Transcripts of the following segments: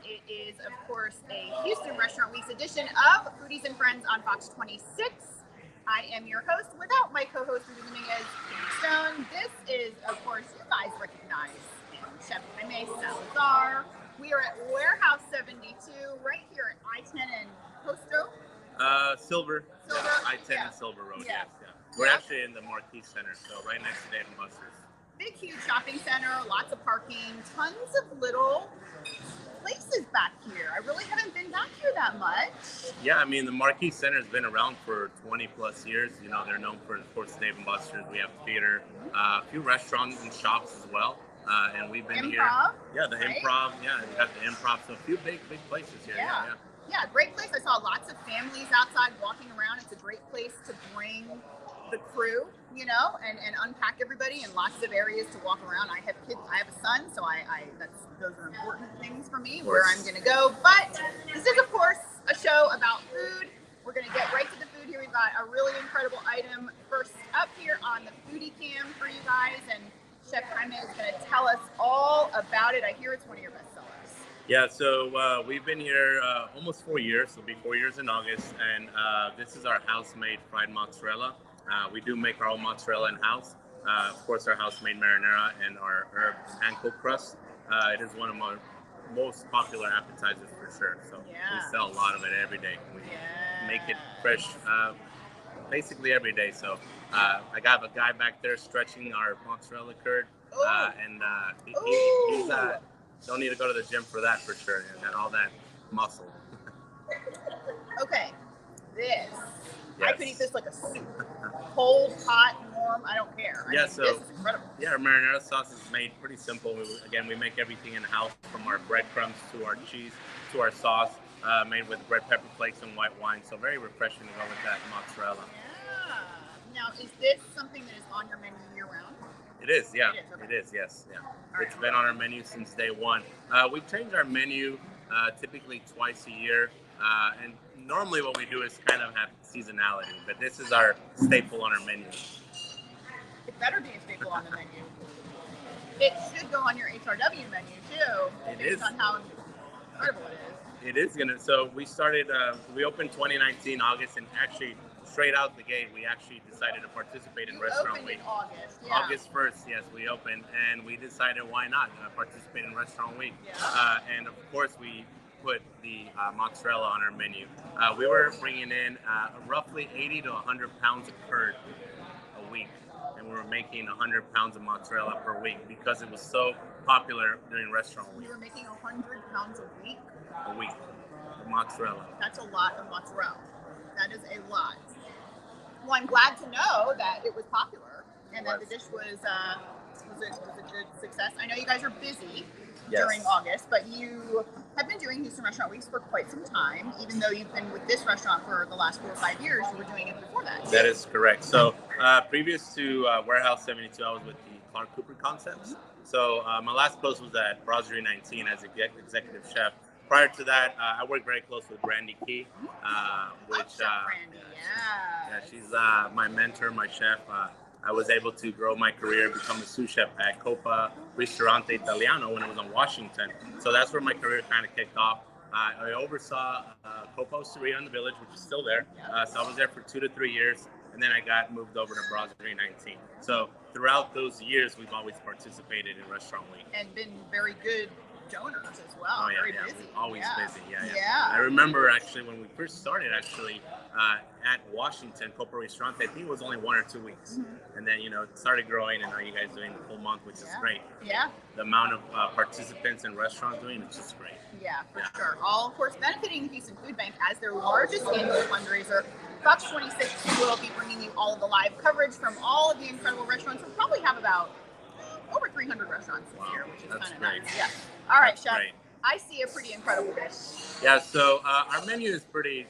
It is, of course, a Houston Restaurant Week's edition of Foodies and Friends on Fox 26. I am your host, without my co-host, Dominguez Stone. This is, of course, you guys recognize Chef Jaime Salazar. We are at Warehouse 72, right here at I-10 and Costo. Silver. I-10 and Silver Road, yes. We're actually in the Marquis Center, so right next to Dave & Buster's. Big, huge shopping center, lots of parking, tons of little places back here. I really haven't been back here that much. Yeah, I mean, the Marquis Center has been around for 20 plus years. You know, they're known for, of course, Dave & Buster's. We have theater, a few restaurants and shops as well. And we've been here. Yeah, the Improv. Yeah, we got the Improv. So a few big places here. Yeah, great place. I saw lots of families outside walking around. It's a great place to bring the crew, you know, and unpack everybody, and lots of areas to walk around. I have kids. I have a son, so those are important things for me, where I'm going to go. But this is, of course, a show about food. We're going to get right to the food here. We've got a really incredible item first up here on the Foodie Cam for you guys, and Chef Jaime is going to tell us all about it. I hear it's one of your best sellers. Yeah, so we've been here almost 4 years. It'll be 4 years in August, and this is our house-made fried mozzarella. We do make our own mozzarella in-house. Of course, our house-made marinara and our herb hand-cooked crust. It is one of our most popular appetizers for sure. So we sell a lot of it every day. We make it fresh basically every day. So I got a guy back there stretching our mozzarella curd. And he's don't need to go to the gym for that for sure. And got all that muscle. Okay, this. Yes. I could eat this like a soup. Cold, hot, warm, I don't care. This is incredible. Yeah, our marinara sauce is made pretty simple. We make everything in-house, from our breadcrumbs to our cheese to our sauce, made with red pepper flakes and white wine. So very refreshing to go with that mozzarella. Yeah. Now, is this something that is on your menu year-round? It is, yeah. It is, yes. Yeah. It's been on our menu since day one. We change our menu typically twice a year. And normally what we do is kind of have seasonality, but this is our staple on our menu. It better be a staple on the menu. It should go on your HRW menu too, based on how incredible it is. It is gonna. So we started. We opened 2019 August, and actually straight out the gate, we actually decided to participate in Restaurant Week. In August, August 1st, yes, we opened, and we decided why not participate in Restaurant Week. And of course we put the mozzarella on our menu. We were bringing in roughly 80 to 100 pounds of curd a week, and we were making 100 pounds of mozzarella per week because it was so popular during Restaurant Week. You were making 100 pounds a week? A week of mozzarella. That's a lot of mozzarella. That is a lot. Well, I'm glad to know that it was popular and that the dish was a good success. I know you guys are busy during August, but you have been doing Houston Restaurant Weeks for quite some time. Even though you've been with this restaurant for the last 4 or 5 years, you were doing it before that. That is correct. So previous to Warehouse 72, I was with the Clark Cooper Concepts. So my last post was at Brasserie 19 as executive chef. Prior to that, I worked very close with Brandy Key, which she's my mentor, my chef. I was able to grow my career, become a sous chef at Copa Ristorante Italiano when I was on Washington. So that's where my career kind of kicked off. I oversaw Copa Osteria in the Village, which is still there. So I was there for 2 to 3 years, and then I got moved over to Brasserie 19. So throughout those years, we've always participated in Restaurant Week. And been very good donors as well. Oh, yeah, very busy. Always busy. Yeah. I remember actually when we first started at Washington, Copa Ristorante, I think it was only 1 or 2 weeks. And then, it started growing, and now you guys doing the full month, which is great. Yeah. The amount of participants and restaurants doing it's just great. Yeah, for sure. All, of course, benefiting the Houston Food Bank as their largest annual fundraiser. Fox 26 will be bringing you all of the live coverage from all of the incredible restaurants. We'll probably have about over 300 restaurants this year, which is kind of nice. Yeah. All right, Chef. Great. I see a pretty incredible dish. Yeah, so our menu is pretty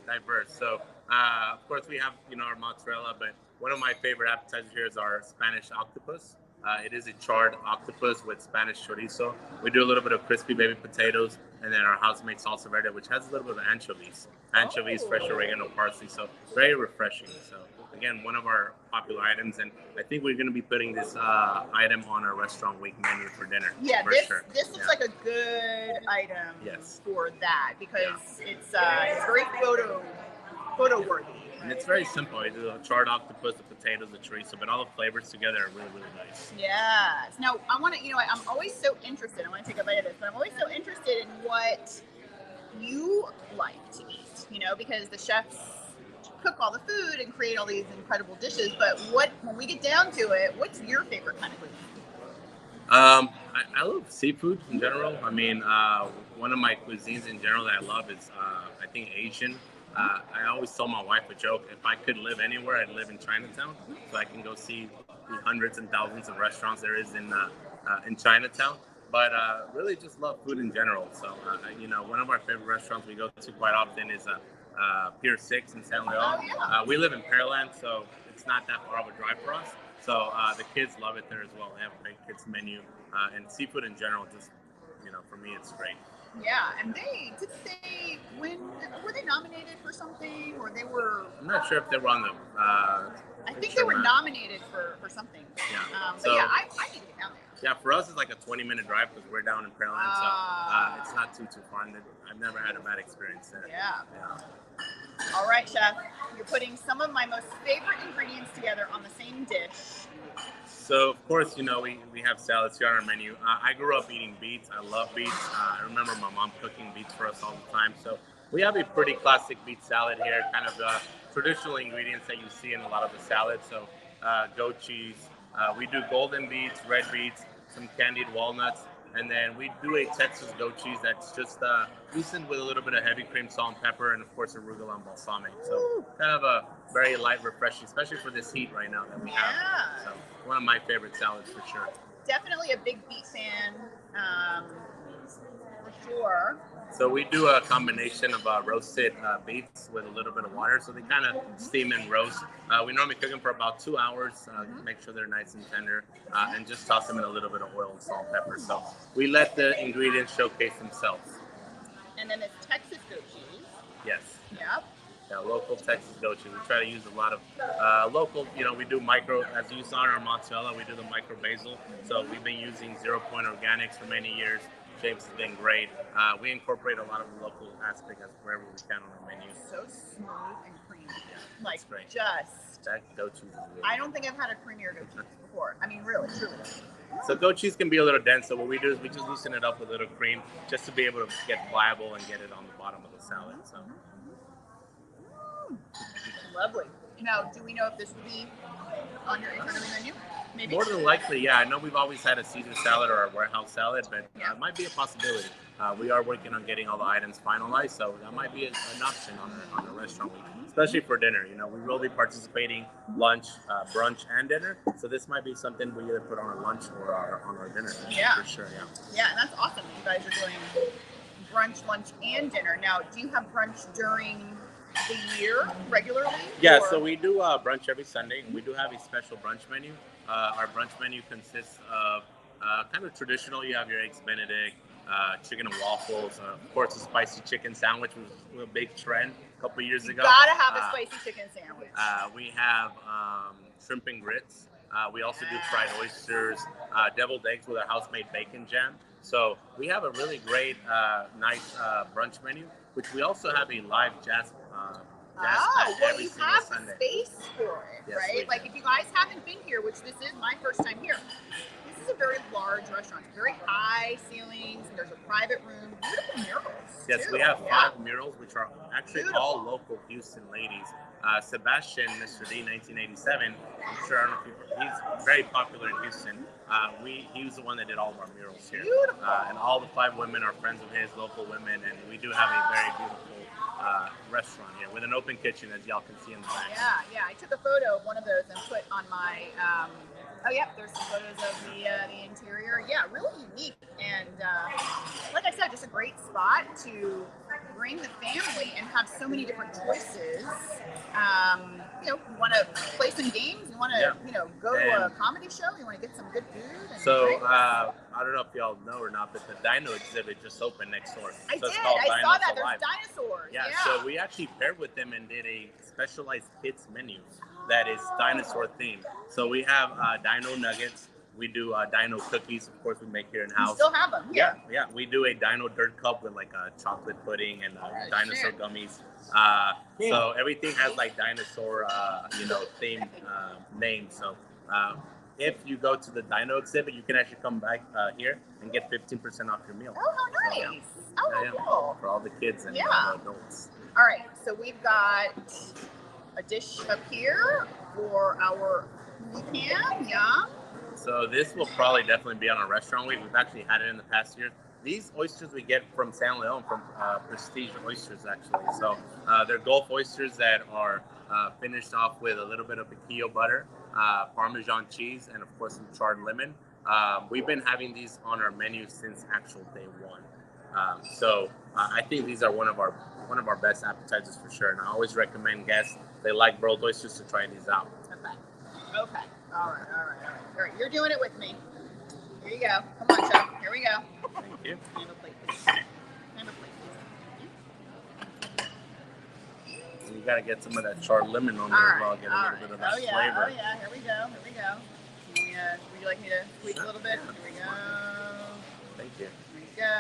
diverse. So, of course, we have our mozzarella, but one of my favorite appetizers here is our Spanish octopus. It is a charred octopus with Spanish chorizo. We do a little bit of crispy baby potatoes, and then our house-made salsa verde, which has a little bit of anchovies, fresh oregano, parsley. So very refreshing. So again, one of our popular items, and I think we're going to be putting this item on our restaurant week menu for dinner. Yeah, for this sure. this looks like a good item Yes. for that because it's very photo worthy. And it's very simple. You do the charred octopus, the potatoes, the chorizo, but all the flavors together are really, really nice. Yes. Now, I want to, I'm always so interested. I want to take a bite of this, but I'm always so interested in what you like to eat, because the chefs cook all the food and create all these incredible dishes. But when we get down to it, what's your favorite kind of cuisine? I love seafood in general. I mean, one of my cuisines in general that I love is, I think, Asian. I always tell my wife a joke. If I could live anywhere, I'd live in Chinatown, so I can go see the hundreds and thousands of restaurants there is in Chinatown. But really, just love food in general. So, one of our favorite restaurants we go to quite often is Pier 6 in San Leon. Oh, yeah. We live in Pearland, so it's not that far of a drive for us. So the kids love it there as well. They have a great kids menu, and seafood in general. Just for me, it's great. Yeah, and were they nominated for something, or they were? I'm not sure if they were on the. I think they were nominated for something. Yeah. But yeah, I need to get down there. Yeah, for us it's like a 20-minute drive because we're down in Pearland, so it's not too far. And I've never had a bad experience there. Yeah. All right, Chef. You're putting some of my most favorite ingredients together on the same dish. So, of course, we have salads here on our menu. I grew up eating beets. I love beets. I remember my mom cooking beets for us all the time. So we have a pretty classic beet salad here, kind of traditional ingredients that you see in a lot of the salads. So goat cheese. We do golden beets, red beets, some candied walnuts. And then we do a Texas goat cheese that's just seasoned with a little bit of heavy cream, salt, and pepper, and of course arugula and balsamic. So kind of a very light, refreshing, especially for this heat right now that we have. So one of my favorite salads for sure. Definitely a big beet fan, for sure. So we do a combination of roasted beets with a little bit of water, so they kind of steam and roast. We normally cook them for about 2 hours, make sure they're nice and tender, and just toss them in a little bit of oil and salt and pepper. So we let the ingredients showcase themselves. And then it's Texas goat cheese. Yes. Yep. Yeah, local Texas goat cheese. We try to use a lot of local, we do micro, as you saw in our mozzarella, we do the micro basil. So we've been using 0 Point Organics for many years. James has been great. We incorporate a lot of the local aspect wherever we can on our menu. So smooth and creamy. Yeah, like great. Just. That goat cheese is really I don't think I've had a creamier goat cheese before. I mean, really, truly. So goat cheese can be a little dense. So what we do is we just loosen it up with a little cream just to be able to get viable and get it on the bottom of the salad. So. Lovely. Now, do we know if this will be on your economy menu? Maybe. More than likely, yeah. I know we've always had a Caesar salad or a warehouse salad, but it might be a possibility. We are working on getting all the items finalized, so that might be an option on the restaurant week, especially for dinner. We will be participating lunch, brunch, and dinner. So this might be something we either put on our lunch or on our dinner. Yeah, for sure. Yeah. Yeah, and that's awesome. You guys are doing brunch, lunch, and dinner. Now, do you have brunch during the year regularly? Yeah, so we do brunch every Sunday. We do have a special brunch menu. Our brunch menu consists of kind of traditional. You have your eggs Benedict, chicken and waffles, of course a spicy chicken sandwich was a big trend a couple years ago. Gotta have a spicy chicken sandwich. We have shrimp and grits. We also do fried oysters, deviled eggs with our house-made bacon jam. So we have a really great, nice brunch menu, which we also have a live jazz well, every you single have Sunday. Space for it, Yes, right? Like if you guys haven't been here, which this is my first time here, this is a very large restaurant, very high ceilings, and there's a private room, beautiful murals. Yes, too. we have 5 murals, which are actually all local Houston ladies. Sebastian, Mr. D, 1987. I'm sure I don't know if he's very popular in Houston. He was the one that did all of our murals here. And all the 5 women are friends of his, local women, and we do have a very beautiful restaurant here with an open kitchen, as y'all can see in the back. Yeah. I took a photo of one of those and put on my. There's some photos of the interior. Yeah, really unique, and like I said, just a great spot to bring the family and have so many different choices. You know, you want to play some games, you want to, you know, go to a comedy show, you want to get some good food. And so I don't know if y'all know or not, but the Dino exhibit just opened next door. I so did. It's called I saw that. Alive. There's dinosaurs. Yeah, so we actually paired with them and did a specialized kids menu that is dinosaur themed. So we have dino nuggets. We do dino cookies, of course, we make here in house. You still have them here. Yeah. We do a dino dirt cup with like a chocolate pudding and dinosaur gummies. So everything has like dinosaur, you know, themed names. So if you go to the dino exhibit, you can actually come back here and get 15% off your meal. Oh, how nice. Cool. For all the kids and all the adults. All right, so we've got a dish up here for our pecan. Yum. So this will probably definitely be on our restaurant week. We've actually had it in the past years. These oysters we get from San Leon, from Prestige Oysters, actually. So they're Gulf oysters that are finished off with a little bit of piquillo butter, Parmesan cheese, and of course some charred lemon. We've been having these on our menu since actual day one. So I think these are one of our best appetizers for sure. And I always recommend guests, they like broiled oysters, to try these out. Okay. All right. You're doing it with me. Here you go. Come on, Chef. Here we go. Thank you. Have a plate, please. You gotta get some of that charred lemon on there as well. Get a little bit of that flavor. Oh yeah. Here we go. Would you like me to squeeze a little bit? Here we go. Thank you. Here we go.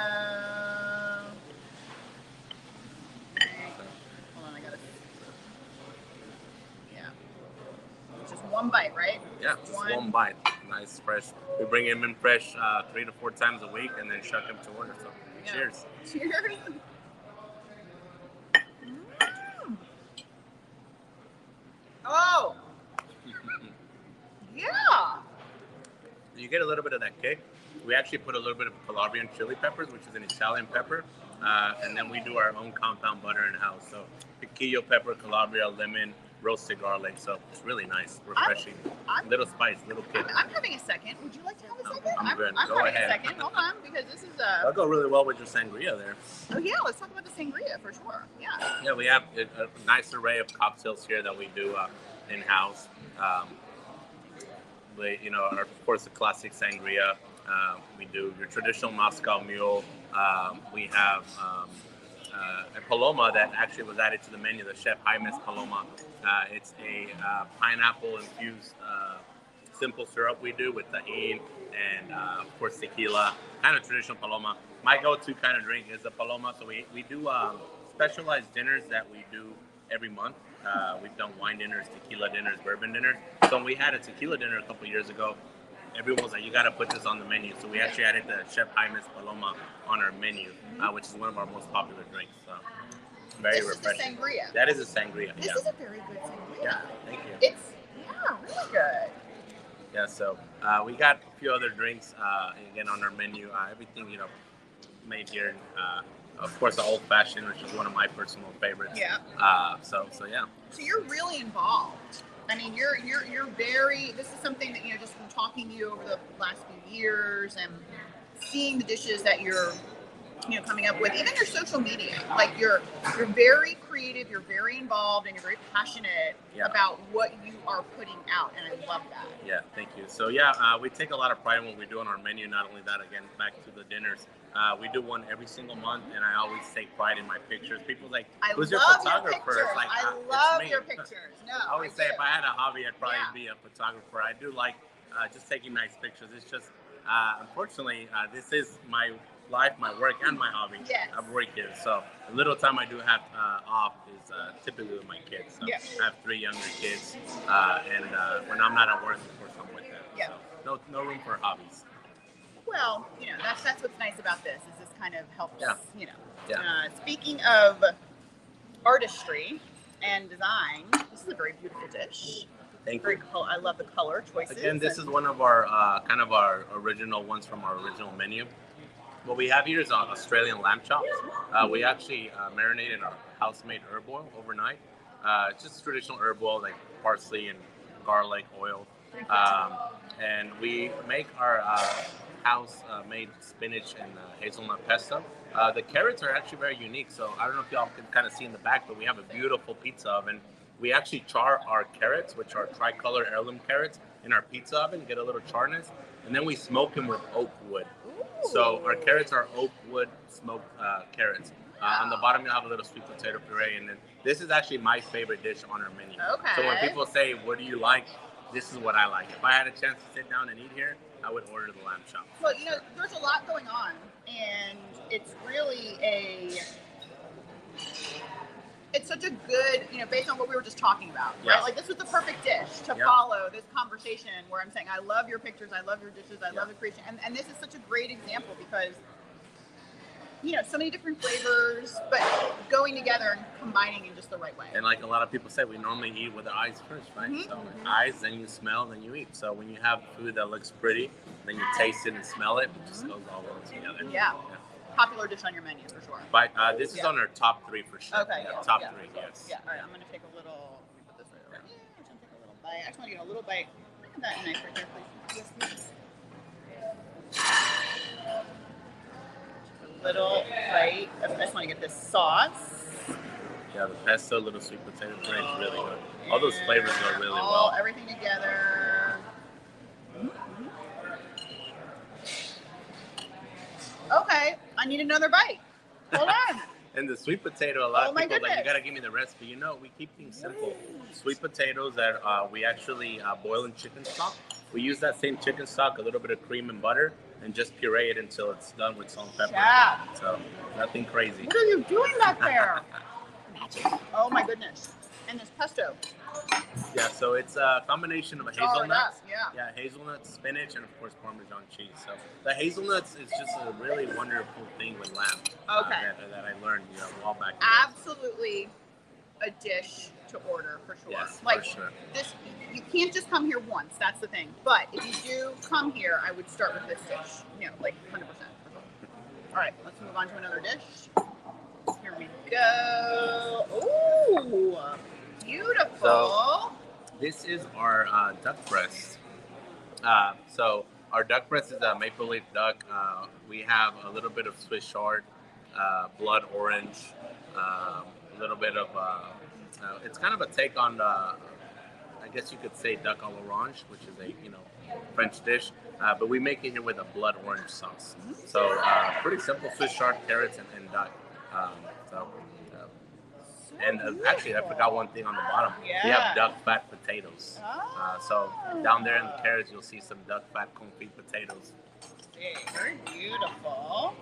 Hold on, I gotta. Yeah. Just one bite, right? Yeah, just one bite. Nice, fresh. We bring them in fresh 3 to 4 times a week, and then shuck them to order. So, cheers. Cheers. Oh. Yeah. You get a little bit of that kick. We actually put a little bit of Calabrian chili peppers, which is an Italian pepper, and then we do our own compound butter in house. So, piquillo pepper, Calabria, lemon, roasted garlic. So it's really nice, refreshing. Little spice, little kick. I'm having a second. Would you like to have a second? I'm good. I'm Go having ahead. a second. Hold on, because this is That'll go really well with your sangria there. Oh yeah, let's talk about the sangria for sure. Yeah. Yeah, we have a nice array of cocktails here that we do in house. You know, of course, the classic sangria. We do your traditional Moscow Mule. We have a Paloma that actually was added to the menu, the Chef Jaime Paloma. It's a pineapple-infused simple syrup we do with tahini and, of course, tequila. Kind of traditional Paloma. My go-to kind of drink is the Paloma. So we do specialized dinners that we do every month. We've done wine dinners, tequila dinners, bourbon dinners. So when we had a tequila dinner a couple years ago, everyone was like, you got to put this on the menu. So we actually added the Chef Jaime's Paloma on our menu, which is one of our most popular drinks. So very refreshing. This is a sangria. That is a sangria. This is a very good sangria. Yeah, thank you. It's really good. Yeah, so we got a few other drinks again on our menu. Everything made here. Of course, the old fashioned, which is one of my personal favorites. Yeah. So yeah. So you're really involved. I mean, you're very. This is something that just from talking to you over the last few years and seeing the dishes that you're coming up with, even your social media. Like you're very creative, you're very involved, and you're very passionate about what you are putting out, and I love that. Yeah, thank you. So we take a lot of pride in what we do on our menu. Not only that, again, back to the dinners. We do one every single month, and I always take pride in my pictures. People's like, "Who's your photographer?" It's like, I love your pictures. No, I always say if I had a hobby, I'd probably be a photographer. I do like just taking nice pictures. It's just, unfortunately, this is my life, my work, and my hobby. Yes. I've worked here, so the little time I do have off is typically with my kids. So I have 3 younger kids, and when I'm not at work, of course, I'm with them. Yeah. So no room for hobbies. Well, that's what's nice about this is this kind of helps. Speaking of artistry and design, this is a very beautiful dish. Thank you. I love the color choices. Again, this is one of our kind of our original ones from our original menu. What we have here is Australian lamb chops. We actually marinated our house-made herb oil overnight. It's just traditional herb oil like parsley and garlic oil. And we make our house-made spinach and hazelnut pesto The carrots are actually very unique. So I don't know if y'all can kind of see in the back, but we have a beautiful pizza oven. We actually char our carrots, which are tricolor heirloom carrots, in our pizza oven, get a little charness, and then we smoke them with oak wood. Ooh. So our carrots are oak wood smoked carrots. On the bottom, you'll have a little sweet potato puree, and then this is actually my favorite dish on our menu. Okay. So when people say, "What do you like?" This is what I like. If I had a chance to sit down and eat here, I would order the lamb chop. Well, you know, there's a lot going on, and it's really it's such a good, you know, based on what we were just talking about, right? Yes. Like this was the perfect dish to follow this conversation where I'm saying, I love your pictures, I love your dishes, I love the creation. And this is such a great example because, you know, so many different flavors, but going together and combining in just the right way. And like a lot of people say, we normally eat with our eyes first, right? Mm-hmm. So eyes, then you smell, then you eat. So when you have food that looks pretty, then you taste it and smell it, it just goes all well together. Yeah. Popular dish on your menu for sure. But this is on our top 3 for sure. Okay. Top 3, yes. Yeah. All right. I'm gonna take a little. Let me put this right over. Yeah. I'm gonna take a little bite. I just want to get a little bite. Look at that knife right there, please. Yes, please. A little bite. I just want to get this sauce. Yeah, the pesto, little sweet potato puree is really good. All those flavors go really well. Everything together. Okay, I need another bite. Hold on. And the sweet potato, a lot of people goodness. like, you gotta give me the recipe. You know, we keep things simple. Sweet potatoes that we actually boil in chicken stock. We use that same chicken stock, a little bit of cream and butter, and just puree it until it's done with salt and pepper. Yeah. So nothing crazy. What are you doing back there? Oh my goodness. And this pesto. Yeah, so it's a combination of hazelnuts. Yeah. Hazelnuts, spinach, and of course Parmesan cheese. So the hazelnuts is just a really wonderful thing with lamb. Okay. That I learned, you know, a while back. Absolutely a dish to order for sure. Yes, like for sure. This, you can't just come here once. That's the thing. But if you do come here, I would start with this dish. You know, like 100%. For sure. All right, let's move on to another dish. Here we go. Ooh, beautiful. So, this is our duck breast. So our duck breast is a maple leaf duck. We have a little bit of Swiss chard, blood orange, a little bit of. It's kind of a take on, I guess you could say, duck à l'orange, which is a French dish. But we make it here with a blood orange sauce. So pretty simple: Swiss chard, carrots, and duck. And actually, I forgot one thing on the bottom. Yeah. We have duck fat potatoes. Oh. So down there in the carrots, you'll see some duck fat confit potatoes. Very beautiful.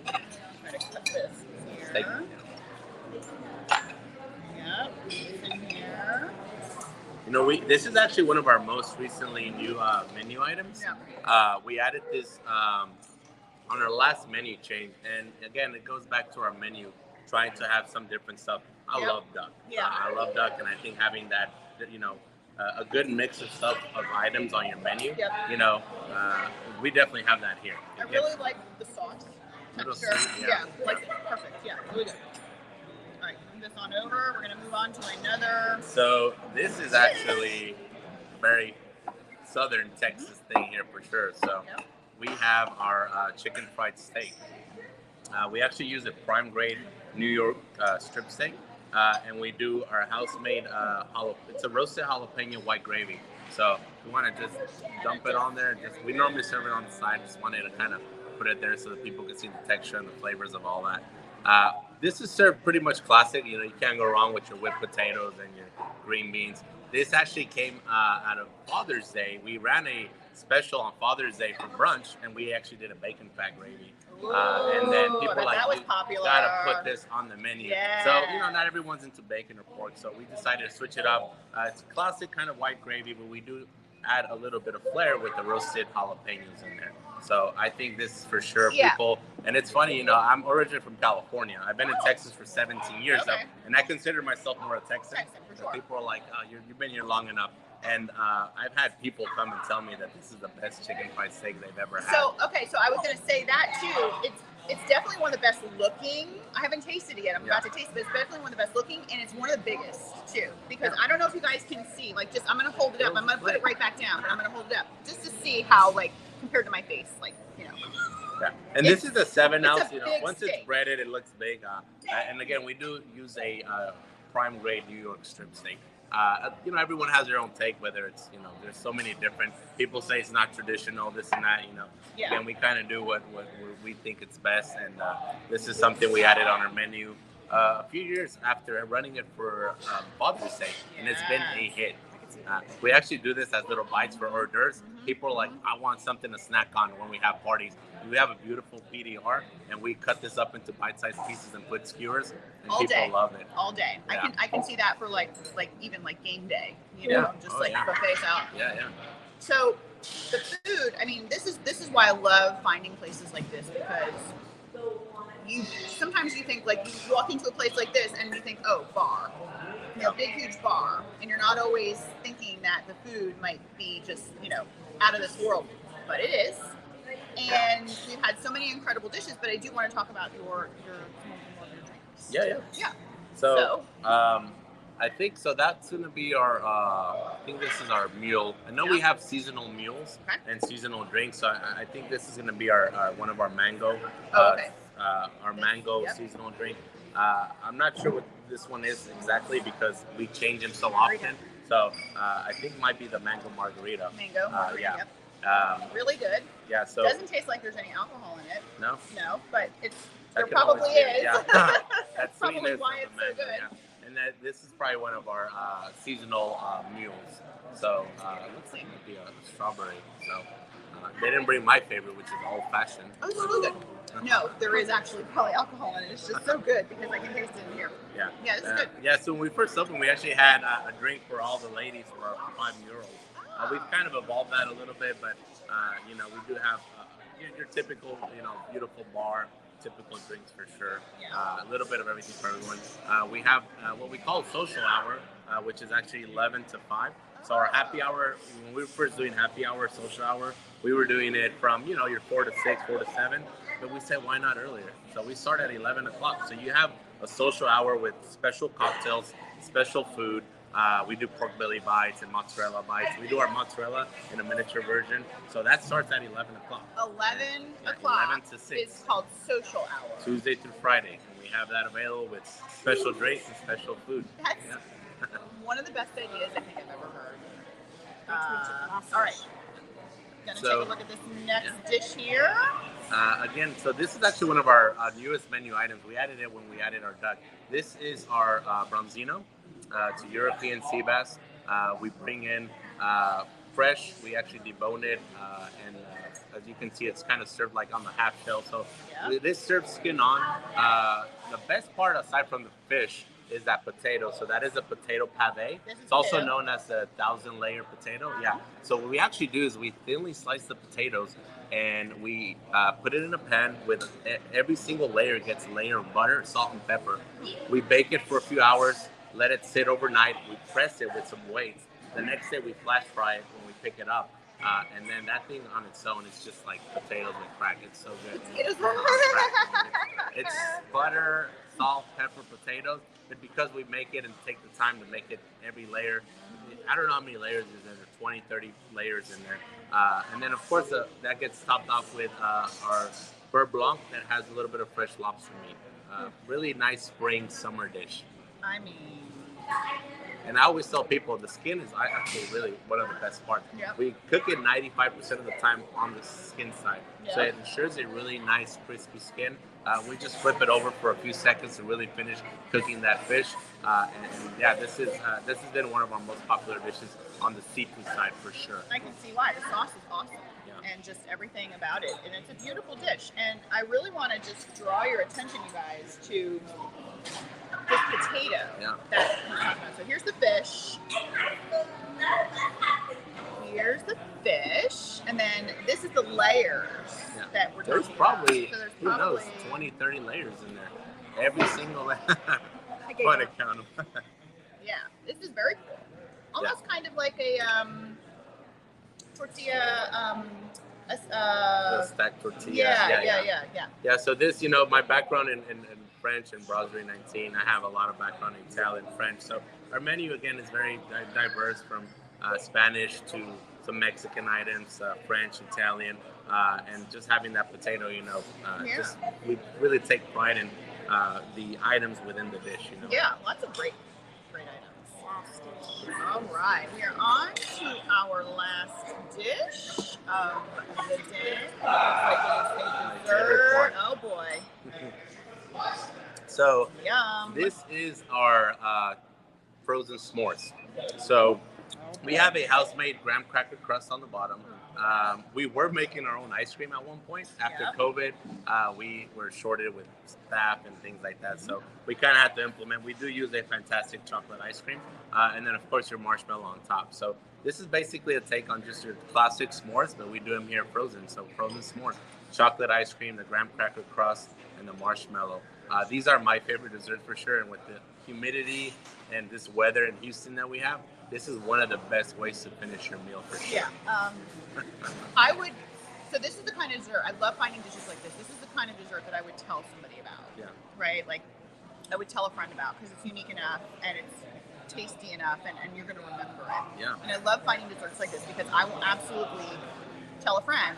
Try to cut this here. Steak. Yep, in here. You know, this is actually one of our most recently new menu items. Yeah. We added this on our last menu change, and again, it goes back to our menu, trying to have some different stuff. I love duck. Yeah. I love duck, and I think having that, a good mix of stuff, of items on your menu, we definitely have that here. I really like the sauce texture. Yeah. Like it. Perfect. Yeah, really good. All right, move this on over. We're gonna move on to another. So this is actually very southern Texas thing here for sure. So we have our chicken fried steak. We actually use a prime grade New York strip steak, and we do our house-made it's a roasted jalapeno white gravy. So we want to just dump it on there. We normally serve it on the side. Just wanted to kind of put it there so that people can see the texture and the flavors of all that. This is served pretty much classic. You can't go wrong with your whipped potatoes and your green beans. This actually came out of Father's Day. We ran a special on Father's Day for brunch, and we actually did a bacon fat gravy. And then people were like, you gotta put this on the menu. Yeah. So, not everyone's into bacon or pork, so we decided to switch it up. It's a classic kind of white gravy, but we do add a little bit of flair with the roasted jalapenos in there. So I think this is for sure people. And it's funny, I'm originally from California. I've been in Texas for 17 years now, and I consider myself more a Texan. For sure. People are like, you've been here long enough. And I've had people come and tell me that this is the best chicken fried steak they've ever had. So I was going to say that too. It's definitely one of the best looking. I haven't tasted it yet. I'm about to taste it, but it's definitely one of the best looking, and it's one of the biggest too. Because I don't know if you guys can see. I'm going to hold it up. I'm going to put it right back down, but I'm going to hold it up just to see how, compared to my face, Yeah. And this is a 7-ounce. a You know, big once steak. it's breaded, it looks big. And again, we do use a prime grade New York strip steak. You know, everyone has their own take. Whether it's, you know, there's so many different people say it's not traditional, this and that. You know, Yeah. and we kind of do what we think it's best. And this is something we added on our menu a few years after running it for Father's Day, and it's been a hit. We actually do this as little bites for hors d'oeuvres. People are like, I want something to snack on when we have parties. We have a beautiful PDR, and we cut this up into bite-sized pieces and put skewers, and All people day. love it. All day. Yeah. I can see that for like even like game day, you know, just buffets out. Yeah. So the food, I mean, this is why I love finding places like this, because sometimes you think, like, you walk into a place like this and you think, oh, bar. You know, big, huge bar. And you're not always thinking that the food might be just, you know, out of this world. But it is. And we've had so many incredible dishes, but I do want to talk about your drinks. Yeah. So I think so. That's going to be our. I think this is our meal. I know we have seasonal meals and seasonal drinks. So I think this is going to be our one of our mango. Our mango seasonal drink. I'm not sure what this one is exactly because we change them so often. So I think it might be the mango margarita. Mango margarita. Yep. Really good. Yeah. So it doesn't taste like there's any alcohol in it. No, but there probably is. Yeah. That's probably why it's so good. Yeah. And this is probably one of our seasonal meals. So looks like it might be a strawberry. So they didn't bring my favorite, which is old fashioned. Oh, it's really good. No, there is actually probably alcohol in it. It's just so good because I can taste it in here. Yeah. Yeah, this is good. Yeah, so when we first opened, we actually had a drink for all the ladies for our 5-year-olds. We've kind of evolved that a little bit, but you know, we do have your typical, you know, beautiful bar, typical drinks for sure. Yeah. A little bit of everything for everyone. We have what we call social hour, which is actually 11 to 5. So our happy hour, when we were first doing happy hour, social hour, we were doing it from, you know, your 4 to 6, 4 to 7. But we said, why not earlier? So we start at 11 o'clock. So you have a social hour with special cocktails, special food. We do pork belly bites and mozzarella bites. We do our mozzarella in a miniature version. So that starts at 11 o'clock. 11 o'clock 11 to 6. Is called social hour. Tuesday through Friday. And we have that available with special drinks and special food. That's one of the best ideas I think I've ever heard. All right. Gonna take a look at this next dish here. Again, so this is actually one of our newest menu items. We added it when we added our duck. This is our Branzino. It's a European sea bass. We bring in fresh. We actually debone it, and as you can see, it's kind of served like on the half shell. So this serves skin on. The best part, aside from the fish, is that potato. So that is a potato pave. It's also known as the 1,000-layer potato. Yeah. So what we actually do is we thinly slice the potatoes and we put it in a pan with every single layer gets a layer of butter, salt, and pepper. We bake it for a few hours, let it sit overnight. We press it with some weights. The next day we flash fry it when we pick it up. And then that thing on its own is just like potatoes with crack. It's so good. It's butter, salt, pepper, potatoes. But because we make it and take the time to make it every layer, I don't know how many layers is there, 20, 30 layers in there. And then, of course, that gets topped off with our beurre blanc that has a little bit of fresh lobster meat. Really nice spring summer dish. I mean... And I always tell people the skin is actually really one of the best parts. Yep. We cook it 95% of the time on the skin side. Yep. So it ensures a really nice crispy skin. We just flip it over for a few seconds to really finish cooking that fish. And this has been one of our most popular dishes on the seafood side for sure. I can see why. The sauce is awesome. And just everything about it. And it's a beautiful dish. And I really want to just draw your attention, you guys, to this potato that we're talking about. So here's the fish. Here's the fish. And then this is the layers that we're talking about. So there's who knows, 20, 30 layers in there. Every single layer. Fun to count them. Yeah, this is very cool. Almost kind of like a tortilla, the stacked tortilla. Yeah, so this, you know, my background in French and Brasserie 19, I have a lot of background in Italian, French. So our menu, again, is very diverse from Spanish to some Mexican items, French, Italian, and just having that potato, just we really take pride in the items within the dish. Yeah, lots of great items. All right, we are on to our last dish of the day. Looks like it is a dessert. Oh boy. So Yum. this is our frozen s'mores. So we have a house-made graham cracker crust on the bottom. We were making our own ice cream at one point. After COVID, we were shorted with staff and things like that. So we kind of had to implement. We do use a fantastic chocolate ice cream. And then, of course, your marshmallow on top. So this is basically a take on just your classic s'mores, but we do them here frozen. So frozen s'mores, chocolate ice cream, the graham cracker crust, and the marshmallow. These are my favorite desserts for sure. And with the humidity and this weather in Houston that we have, this is one of the best ways to finish your meal for sure. Yeah. So this is the kind of dessert, I love finding dishes like this. This is the kind of dessert that I would tell somebody about. Yeah. Right? Like, I would tell a friend about because it's unique enough and it's tasty enough and you're going to remember it. Yeah. And I love finding desserts like this because I will absolutely tell a friend,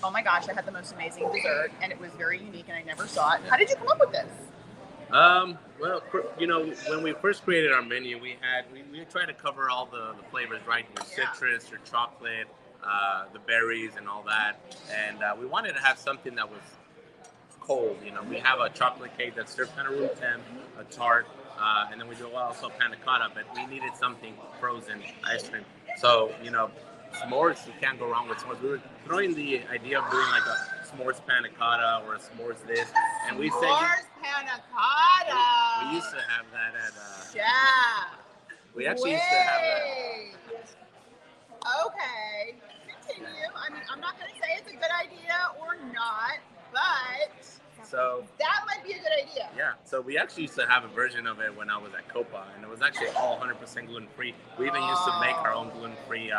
oh my gosh, I had the most amazing dessert and it was very unique and I never saw it. How did you come up with this? Well, when we first created our menu, we tried to cover all the flavors, right? Your citrus, your chocolate, the berries, and all that. And we wanted to have something that was cold. We have a chocolate cake that's served kind of room temp, a tart, and then we do also panna cotta. But we needed something frozen ice cream. So s'mores, you can't go wrong with s'mores. We were throwing the idea of doing like a s'mores panna cotta or a s'mores this, and we said s'mores panna cotta. We used to have that at yeah. We actually used to have that. Okay, continue. I mean, I'm not going to say it's a good idea or not, but so that might be a good idea. Yeah. So we actually used to have a version of it when I was at Copa, and it was actually all 100% gluten-free. We even used to make our own gluten-free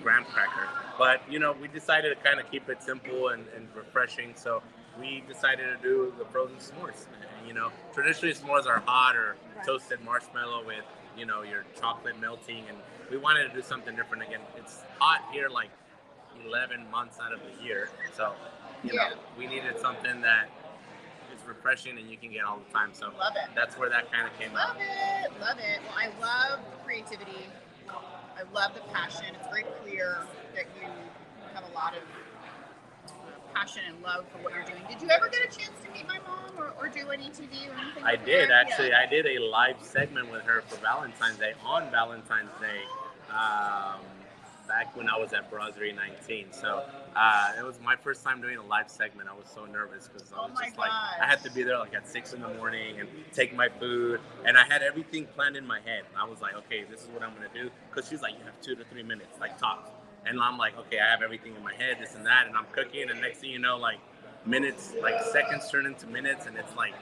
graham cracker. But, we decided to kind of keep it simple and refreshing. So we decided to do the frozen s'mores. And, traditionally s'mores are hot or toasted marshmallow with, your chocolate melting. And we wanted to do something different again. It's hot here like 11 months out of the year. So, we needed something that is refreshing and you can get all the time. So love it. That's where that kind of came out. Love it. Well, I love creativity. I love the passion. It's very clear that you have a lot of passion and love for what you're doing. Did you ever get a chance to meet my mom or do any TV or anything? I did, actually. Yeah. I did a live segment with her for Valentine's Day, on Valentine's Day, back when I was at Brasserie 19. So it was my first time doing a live segment. I was so nervous because I was I had to be there like at 6 in the morning and take my food. And I had everything planned in my head. I was like, okay, this is what I'm going to do. Because she's like, you have 2 to 3 minutes, like tops. And I'm like, okay, I have everything in my head, this and that. And I'm cooking. And next thing you know, like minutes, like seconds turn into minutes. And it's like,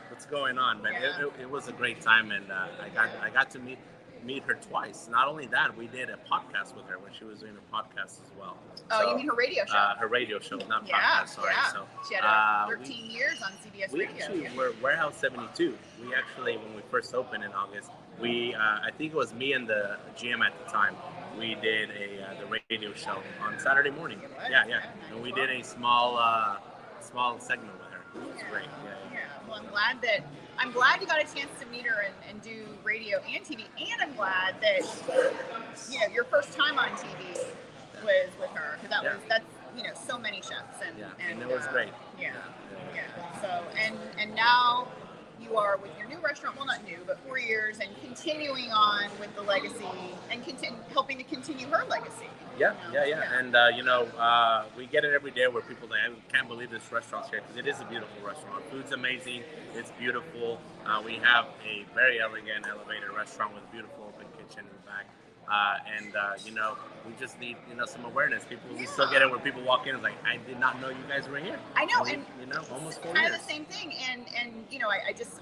what's going on? But it was a great time. And I got to meet her twice. Not only that, we did a podcast with her when she was doing a podcast as well. Oh, so, you mean her radio show? Her radio show, not podcast, sorry. Yeah. So, she had 13 years on CBS Radio. We actually were Warehouse 72. We actually, when we first opened in August, I think it was me and the GM at the time, we did the radio show on Saturday morning. Yeah. And we did a small segment with her. It was great. Yeah. Well, I'm glad you got a chance to meet her and do radio and TV, and I'm glad that your first time on TV was with her, because that's so many chefs and it was great. Yeah. So and now you are with your new restaurant, well, not new, but 4 years, and continuing on with the legacy and helping to continue her legacy. Yeah. And, we get it every day where people say, I can't believe this restaurant's here, because it is a beautiful restaurant. Food's amazing. It's beautiful. We have a very elegant, elevated restaurant with a beautiful open kitchen in the back. We just need, some awareness. We still get it where people walk in and it's like, I did not know you guys were here. I know. And almost 4 years. Kind of the same thing. And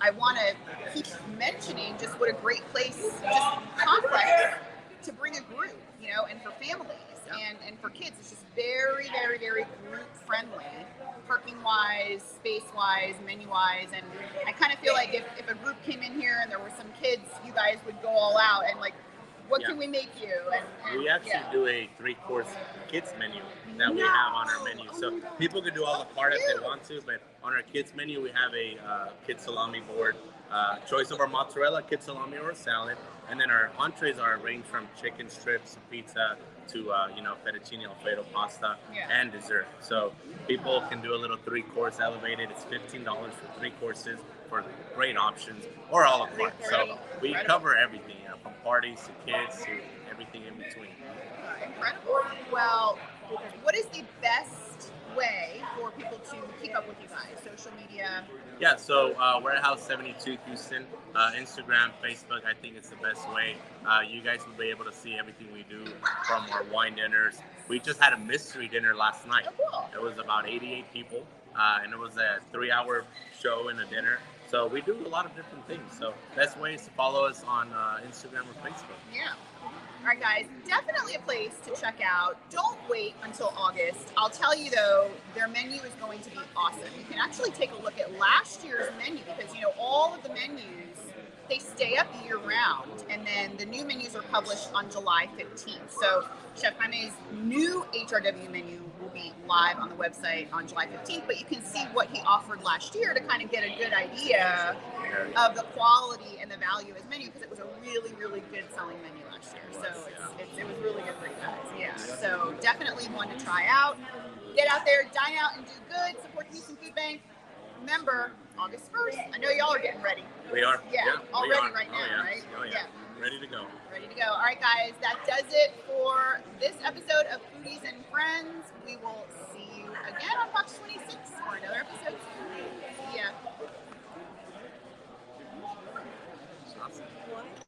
I want to keep mentioning just what a great place, just complex to bring a group, and for families and for kids. It's just very, very, very group friendly, parking wise, space wise, menu wise. And I kind of feel like if a group came in here and there were some kids, you guys would go all out and like What Yeah. can we make you? And We actually yeah. do a 3-course kids menu that we have on our menu. Oh So my God. people can do all the part if they want to, but on our kids menu we have a kid salami board, choice of our mozzarella, kid salami, or a salad, and then our entrees are ranged from chicken strips, pizza, to fettuccine alfredo pasta, Yeah. and dessert. So people can do a little 3-course elevated. It's $15 for 3 courses for great options, or all of part. So we Incredible. cover everything, from parties to kids to everything in between. Incredible. Well, what is the best way for people to keep up with you guys? Social media? Yeah, so Warehouse 72 Houston, Instagram, Facebook, I think it's the best way. You guys will be able to see everything we do from our wine dinners. We just had a mystery dinner last night. Oh, cool. It was about 88 people, and it was a 3-hour show and a dinner. So we do a lot of different things. So best way is to follow us on Instagram or Facebook. Yeah. All right, guys, definitely a place to check out. Don't wait until August. I'll tell you, though, their menu is going to be awesome. You can actually take a look at last year's menu because, all of the menus, they stay up year round. And then the new menus are published on July 15th. So Chef Jaime's new HRW menu will be live on the website on July 15th, but you can see what he offered last year to kind of get a good idea of the quality and the value of his menu because it was a really, really good selling menu last year. So it was really good for you guys. Yeah. So definitely one to try out. Get out there, dine out, and do good. Support the Houston Food Bank. Remember, August 1st. I know y'all are getting ready. We are. Yeah, all we ready are. right now, right? Oh, yeah. Ready to go. Ready to go. All right, guys, that does it for this episode of Foodies and Friends. We will see you again on Fox 26 for another episode. See ya. Awesome.